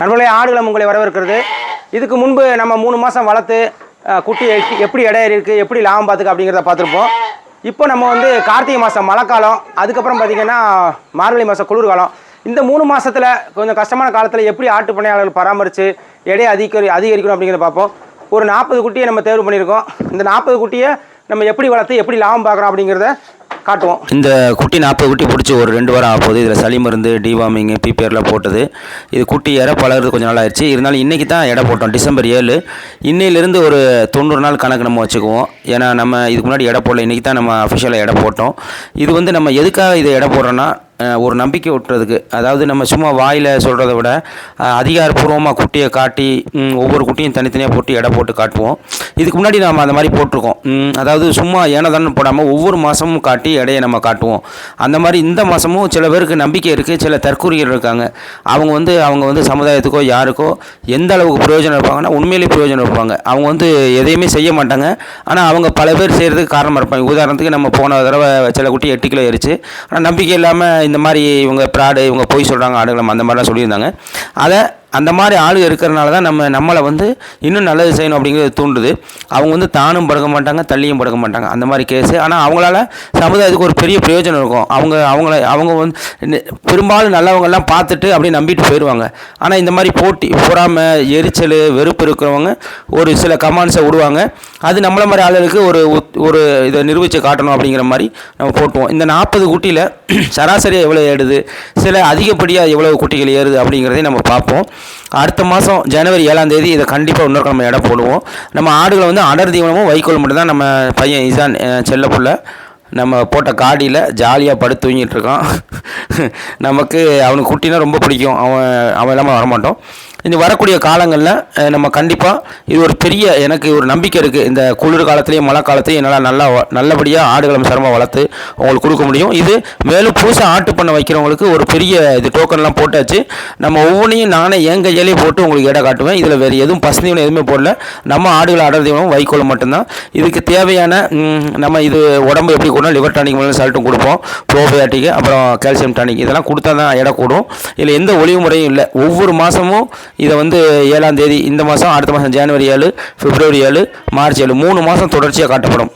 நண்பர்களே, ஆடுகளம் உங்களை வரவேற்கிறது. இதுக்கு முன்பு நம்ம 3 மாதம் வளர்த்து குட்டி எப்படி எடை இருக்குது, எப்படி லாபம் பார்த்துக்க அப்படிங்கிறத பார்த்துருப்போம். இப்போ நம்ம வந்து கார்த்திகை மாதம் மழைக்காலம், அதுக்கப்புறம் பார்த்திங்கன்னா மார்கழி மாதம் குளிர்காலம். இந்த 3 மாதத்தில் கொஞ்சம் கஷ்டமான காலத்தில் எப்படி ஆட்டு பண்ணையாளர்கள் பராமரித்து எடையை அதிகரிக்கணும் அப்படிங்கிறத பார்ப்போம். ஒரு 40 குட்டியை நம்ம தேர்வு பண்ணியிருக்கோம். இந்த 40 குட்டியை நம்ம எப்படி வளர்த்து எப்படி லாபம் பார்க்குறோம் அப்படிங்கிறத காட்டுவோம். இந்த குட்டி 40 குட்டி பிடிச்சி ஒரு 2 வாரம் ஆகுது. இதில் சளி மருந்து, டிவார்மிங்கு, பிபிஆர்லாம் போட்டது. இது குட்டி எடை பழகிறது கொஞ்சம் நாள் ஆயிடுச்சு. இருந்தாலும் இன்றைக்கி தான் எடை போட்டோம். டிசம்பர் 7. இன்னையிலேருந்து ஒரு 90 நாள் கணக்கு நம்ம வச்சுக்குவோம். ஏன்னா நம்ம இதுக்கு முன்னாடி எடை போடல. இன்றைக்கி தான் நம்ம அஃபிஷியலாக எடை போட்டோம். இது வந்து நம்ம எதுக்காக இதை எடை போடுறோன்னா, ஒரு நம்பிக்கை விட்டுறதுக்கு. அதாவது நம்ம சும்மா வாயில் சொல்கிறத விட அதிகாரப்பூர்வமாக குட்டியை காட்டி ஒவ்வொரு குட்டியும் தனித்தனியாக போட்டு எடை போட்டு காட்டுவோம். இதுக்கு முன்னாடி நம்ம அந்த மாதிரி போட்டிருக்கோம். அதாவது சும்மா ஏனதானு போடாமல் ஒவ்வொரு மாதமும் காட்டி எடையை நம்ம காட்டுவோம். அந்த மாதிரி இந்த மாதமும் சில பேருக்கு நம்பிக்கை இருக்குது, சில தற்கூறிகள் இருக்காங்க. அவங்க வந்து சமுதாயத்துக்கோ யாருக்கோ எந்த அளவுக்கு பிரயோஜனம் இருப்பாங்கன்னா உண்மையிலேயே பிரயோஜனம் இருப்பாங்க. அவங்க வந்து எதையுமே செய்ய மாட்டாங்க. ஆனால் அவங்க பல பேர் செய்கிறதுக்கு காரணமாக இருப்பாங்க. உதாரணத்துக்கு நம்ம போன தடவை சில குட்டி 8 கிலோ ஏறிச்சு. ஆனால் நம்பிக்கை இல்லாமல் இந்த மாதிரி இவங்க ப்ராடு, இவங்க போய் சொல்கிறாங்க ஆடுகளம், அந்த மாதிரிலாம் சொல்லியிருந்தாங்க. அந்த மாதிரி ஆளு இருக்கிறனால தான் நம்மளை வந்து இன்னும் நல்லது செய்யணும் அப்படிங்கிறது தூண்டுது. அவங்க வந்து தானும் படுக்க மாட்டாங்க, தள்ளியும் படுக்க மாட்டாங்க, அந்த மாதிரி கேஸு. ஆனால் அவங்களால சமுதாயத்துக்கு ஒரு பெரிய பிரயோஜனம் இருக்கும். அவங்க வந்து பெரும்பாலும் நல்லவங்கெல்லாம் பார்த்துட்டு அப்படியே நம்பிட்டு போயிடுவாங்க. ஆனால் இந்த மாதிரி போட்டி பொறாமல், எரிச்சல், வெறுப்பு இருக்கிறவங்க ஒரு சில கமெண்ட்ஸை விடுவாங்க. அது நம்மள மாதிரி ஆளுகளுக்கு ஒரு இதை நிரூபித்து காட்டணும் அப்படிங்கிற மாதிரி நம்ம போட்டுவோம். இந்த 40 குட்டியில் சராசரியாக எவ்வளோ ஏறுது, சில அதிகப்படியாக எவ்வளோ குட்டிகள் ஏறுது அப்படிங்கிறதையும் நம்ம பார்ப்போம். அடுத்த மாதம் ஜனவரி 7ஆம் தேதி இதை கண்டிப்பாக இன்னொரு நம்ம எடை போடுவோம். நம்ம ஆடுகளை வந்து அடர் தீவனமும் வைக்கோல் மட்டும்தான். நம்ம பையன் இசான் செல்ல புள்ள நம்ம போட்ட காடியில் ஜாலியாக படுத்து தூங்கிட்டு இருக்கான். நமக்கு அவனுக்கு குட்டினா ரொம்ப பிடிக்கும். அவன் இல்லாமல் வரமாட்டோம். இந்த வரக்கூடிய காலங்களில் நம்ம கண்டிப்பாக இது ஒரு பெரிய எனக்கு ஒரு நம்பிக்கை இருக்குது. இந்த குளிர் காலத்துலேயும் மழை காலத்தையும் என்னால் நல்லபடியாக ஆடுகளம் சிரமம் வளர்த்து உங்களுக்கு கொடுக்க முடியும். இது மேலும் புதுசாக ஆட்டு பண்ண வைக்கிறவங்களுக்கு ஒரு பெரிய இது டோக்கன்லாம் போட்டாச்சு. நம்ம ஒவ்வொன்றையும் நானே என் கையிலே போட்டு உங்களுக்கு எடை காட்டுவேன். இதில் வேறு எதுவும் பசுதீவனம் எதுவுமே போடல. நம்ம ஆடுகள் அடர் தீவனம் வைக்கோல் மட்டும்தான். இதுக்கு தேவையான நம்ம இது உடம்பு எப்படி கூடணும், லிவர் டானிக் மேலே சால்ட்டும் கொடுப்போம், ப்ரோபயாட்டிக், அப்புறம் கால்சியம் டானிக், இதெல்லாம் கொடுத்தா தான் எடை கூடும். இதில் எந்த ஒளிவு முறையும் இல்லை. ஒவ்வொரு மாதமும் இதை வந்து 7ஆம் தேதி இந்த மாதம், அடுத்த மாதம் ஜனவரி 7, பிப்ரவரி 7, மார்ச் 7, 3 மாதம் தொடர்ச்சியாக காட்டப்படும்.